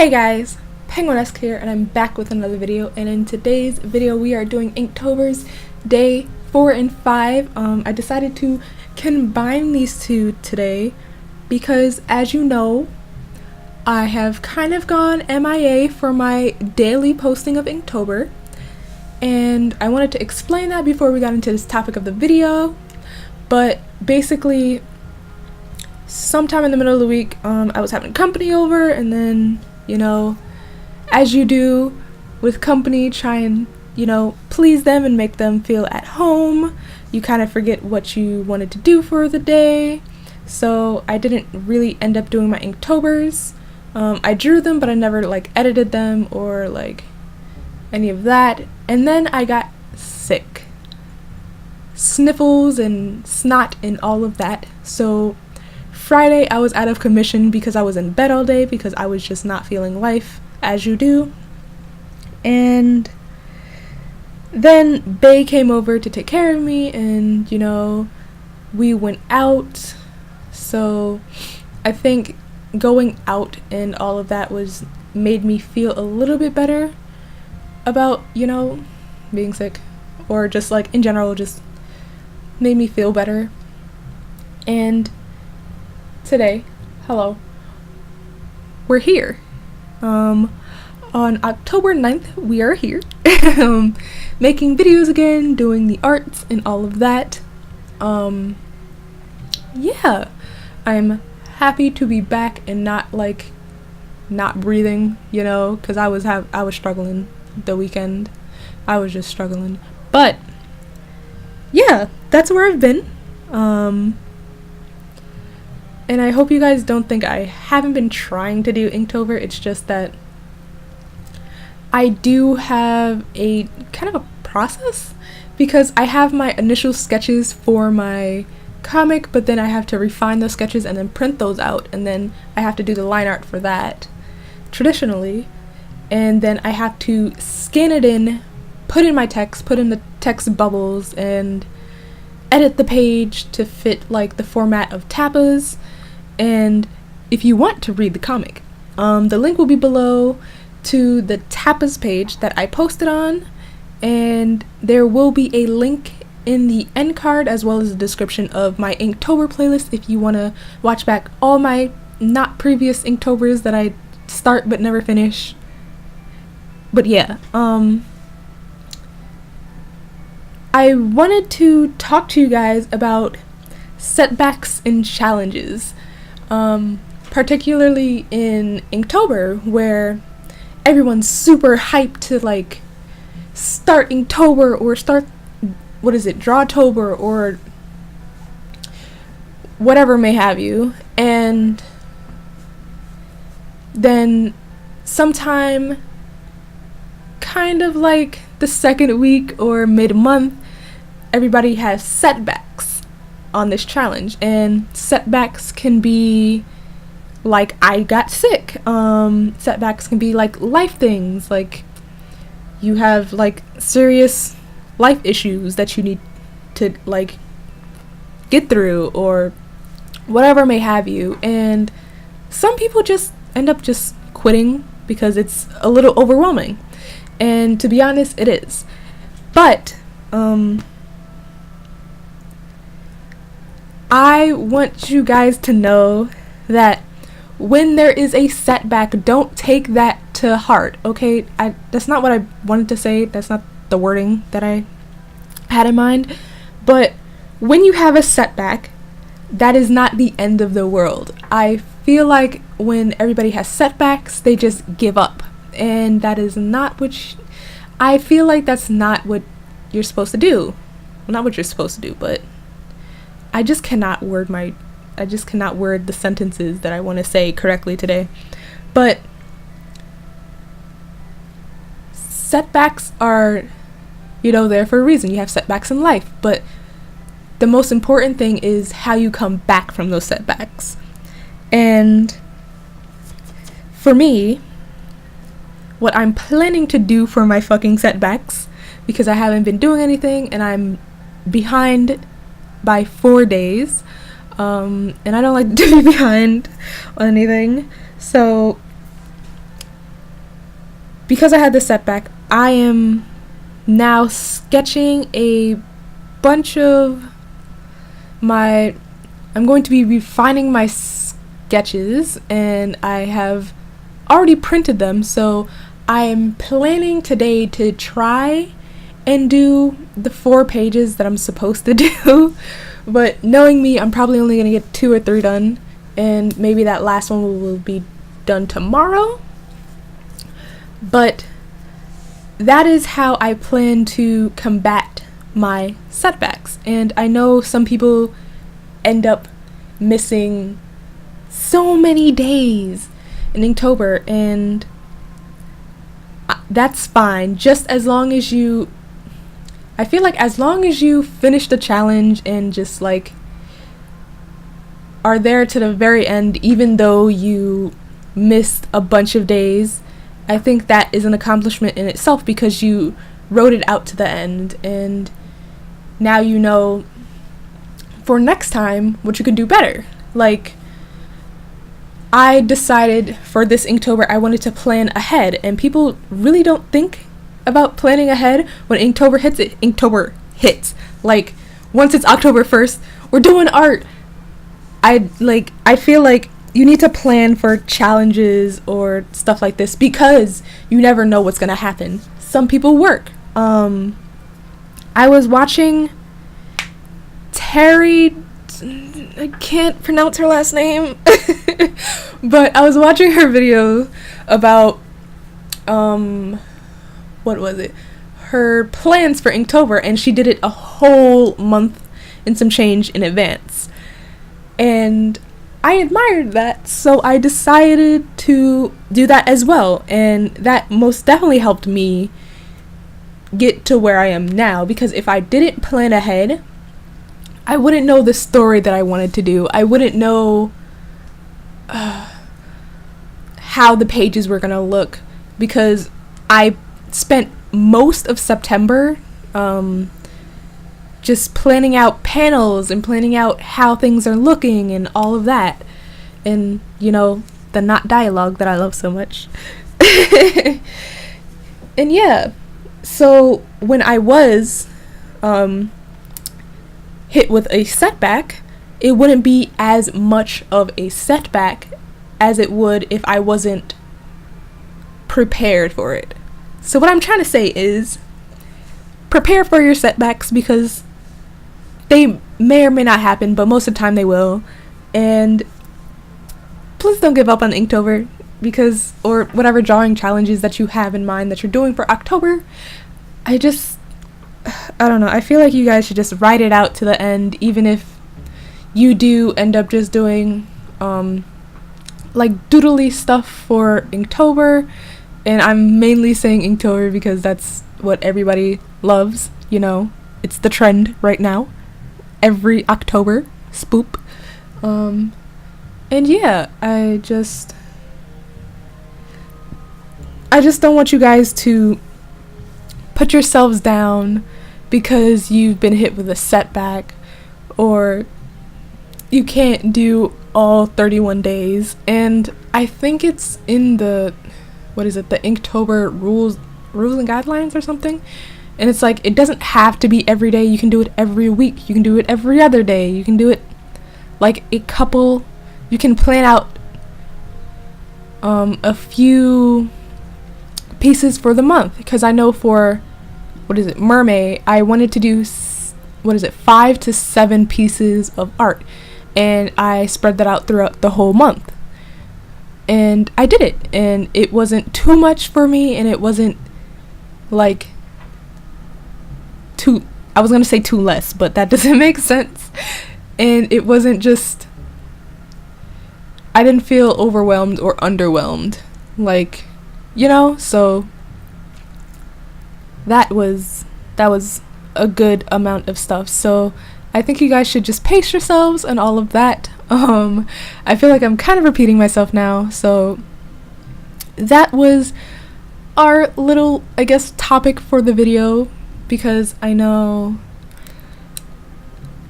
Hey guys, PenguinEsk here, and I'm back with another video. And in today's video, we are doing Inktober's day 4 and 5. I decided to combine these two today because, as you know, I have kind of gone MIA for my daily posting of Inktober, and I wanted to explain that before we got into this topic of the video. But basically, sometime in the middle of the week, I was having company over, and then, you know, as you do with company, try and, you know, please them and make them feel at home. You kind of forget what you wanted to do for the day. So I didn't really end up doing my Inktobers. I drew them, but I never edited them or any of that. And then I got sick. Sniffles and snot and all of that. So Friday I was out of commission because I was in bed all day because I was just not feeling life, as you do. And then Bae came over to take care of me, and you know, we went out. So I think going out and all of that made me feel a little bit better about, you know, being sick, or just in general, just made me feel better. And today, hello, we're here. On October 9th, we are here, making videos again, doing the arts and all of that. Yeah, I'm happy to be back and not breathing, you know, because I was struggling the weekend. I was just struggling, but yeah, that's where I've been. And I hope you guys don't think I haven't been trying to do Inktober. It's just that I do have a kind of a process, because I have my initial sketches for my comic, but then I have to refine those sketches and then print those out, and then I have to do the line art for that traditionally, and then I have to scan it in, put in my text, put in the text bubbles, and edit the page to fit the format of Tapas. And if you want to read the comic, the link will be below to the Tapas page that I posted on, and there will be a link in the end card as well as a description of my Inktober playlist if you want to watch back all my not previous Inktobers that I start but never finish. But yeah, I wanted to talk to you guys about setbacks and challenges. Particularly in Inktober, where everyone's super hyped to start Inktober or start, Drawtober or whatever may have you, and then sometime kind of the second week or mid-month, everybody has setbacks on this challenge. And setbacks can be I got sick. Setbacks can be life things, you have serious life issues that you need to get through, or whatever may have you. And some people just end up just quitting because it's a little overwhelming, and to be honest, it is. But I want you guys to know that when there is a setback, don't take that to heart, okay? That's not what I wanted to say. That's not the wording that I had in mind. But when you have a setback, that is not the end of the world. I feel like when everybody has setbacks, they just give up. And that is not I feel like that's not what you're supposed to do. Well, not what you're supposed to do, but I just cannot word the sentences that I want to say correctly today. But setbacks are, there for a reason. You have setbacks in life, but the most important thing is how you come back from those setbacks. And for me, what I'm planning to do for my fucking setbacks, because I haven't been doing anything and I'm behind by 4 days, and I don't like to be behind on anything, so because I had this setback, I am now sketching a bunch of I'm going to be refining my sketches, and I have already printed them, so I'm planning today to try and do the 4 pages that I'm supposed to do. But knowing me, I'm probably only going to get 2 or 3 done, and maybe that last one will be done tomorrow. But that is how I plan to combat my setbacks. And I know some people end up missing so many days in Inktober, and that's fine, just as long as I feel like as long as you finish the challenge and just like are there to the very end, even though you missed a bunch of days, I think that is an accomplishment in itself, because you wrote it out to the end, and now you know for next time what you can do better. Like, I decided for this Inktober I wanted to plan ahead, and people really don't think about planning ahead when Inktober hits. Inktober hits. Like, once it's October 1st, we're doing art. I feel like you need to plan for challenges or stuff like this, because you never know what's gonna happen. Some people work. I was watching Terry, I can't pronounce her last name, but I was watching her video about, what was it? Her plans for Inktober, and she did it a whole month and some change in advance. And I admired that, so I decided to do that as well, and that most definitely helped me get to where I am now, because if I didn't plan ahead, I wouldn't know the story that I wanted to do. I wouldn't know how the pages were gonna look, because I spent most of September just planning out panels and planning out how things are looking and all of that, and you know, the not dialogue that I love so much. And yeah, so when I was hit with a setback, it wouldn't be as much of a setback as it would if I wasn't prepared for it. So what I'm trying to say is, prepare for your setbacks, because they may or may not happen, but most of the time they will. And please don't give up on Inktober, because, or whatever drawing challenges that you have in mind that you're doing for October. I don't know, I feel like you guys should just write it out to the end, even if you do end up just doing like doodly stuff for Inktober. And I'm mainly saying Inktober because that's what everybody loves, you know, it's the trend right now, every October, spoop. And yeah, I just don't want you guys to put yourselves down because you've been hit with a setback, or you can't do all 31 days. And I think it's in the, what is it, the Inktober rules and guidelines or something, and it's like, it doesn't have to be every day. You can do it every week, you can do it every other day, you can do it like you can plan out a few pieces for the month, because I know for, what is it, Mermaid, I wanted to do 5 to 7 pieces of art, and I spread that out throughout the whole month, and I did it, and it wasn't too much for me, and it wasn't like too, I was gonna say too less, but that doesn't make sense. And it wasn't just, I didn't feel overwhelmed or underwhelmed, like, you know. So that was a good amount of stuff. So I think you guys should just pace yourselves and all of that. I feel like I'm kind of repeating myself now. So that was our little, I guess, topic for the video, because I know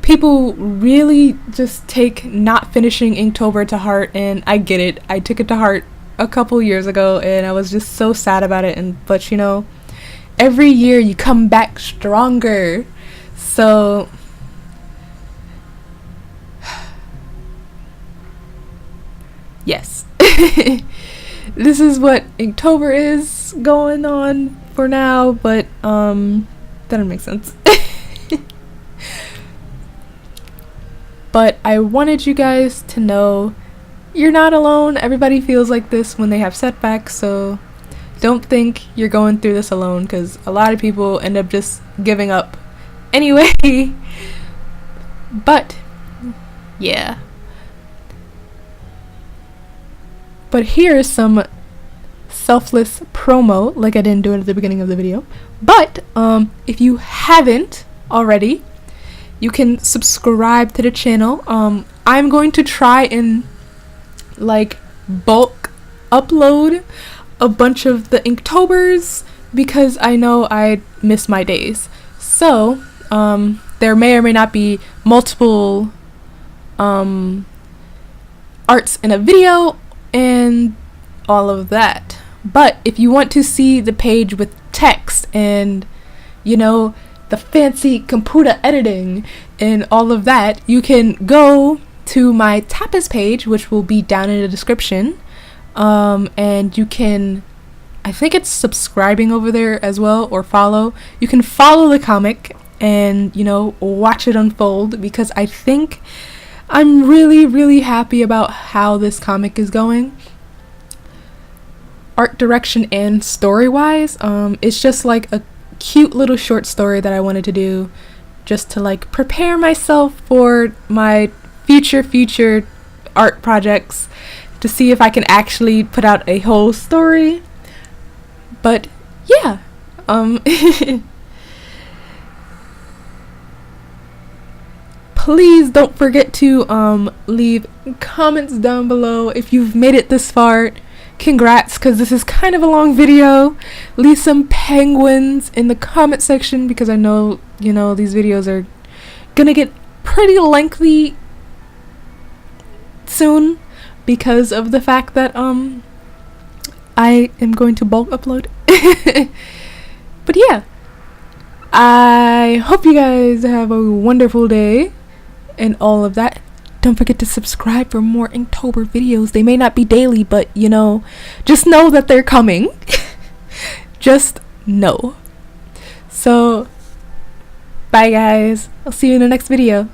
people really just take not finishing Inktober to heart, and I get it. I took it to heart a couple years ago, and I was just so sad about it. But you know, every year you come back stronger. So yes. This is what Inktober is going on for now, but that doesn't make sense. But I wanted you guys to know you're not alone. Everybody feels like this when they have setbacks, so don't think you're going through this alone, because a lot of people end up just giving up anyway. But yeah. But here is some selfless promo, like I didn't do it at the beginning of the video. But if you haven't already, you can subscribe to the channel. I'm going to try and like bulk upload a bunch of the Inktobers, because I know I miss my days. So there may or may not be multiple arts in a video and all of that. But if you want to see the page with text and, you know, the fancy computer editing and all of that, you can go to my tapas page, which will be down in the description. And you can, I think it's subscribing over there as well, or follow. You can follow the comic and, you know, watch it unfold, because I think I'm really happy about how this comic is going. Art direction and story wise, it's just like a cute little short story that I wanted to do just to like prepare myself for my future art projects, to see if I can actually put out a whole story. But yeah, please don't forget to leave comments down below if you've made it this far. Congrats, because this is kind of a long video. Leave some penguins in the comment section, because I know, you know, these videos are gonna get pretty lengthy soon, because of the fact that I am going to bulk upload. But yeah, I hope you guys have a wonderful day and all of that. Don't forget to subscribe for more Inktober videos. They may not be daily, but you know, just know that they're coming. Just know. So bye guys, I'll see you in the next video.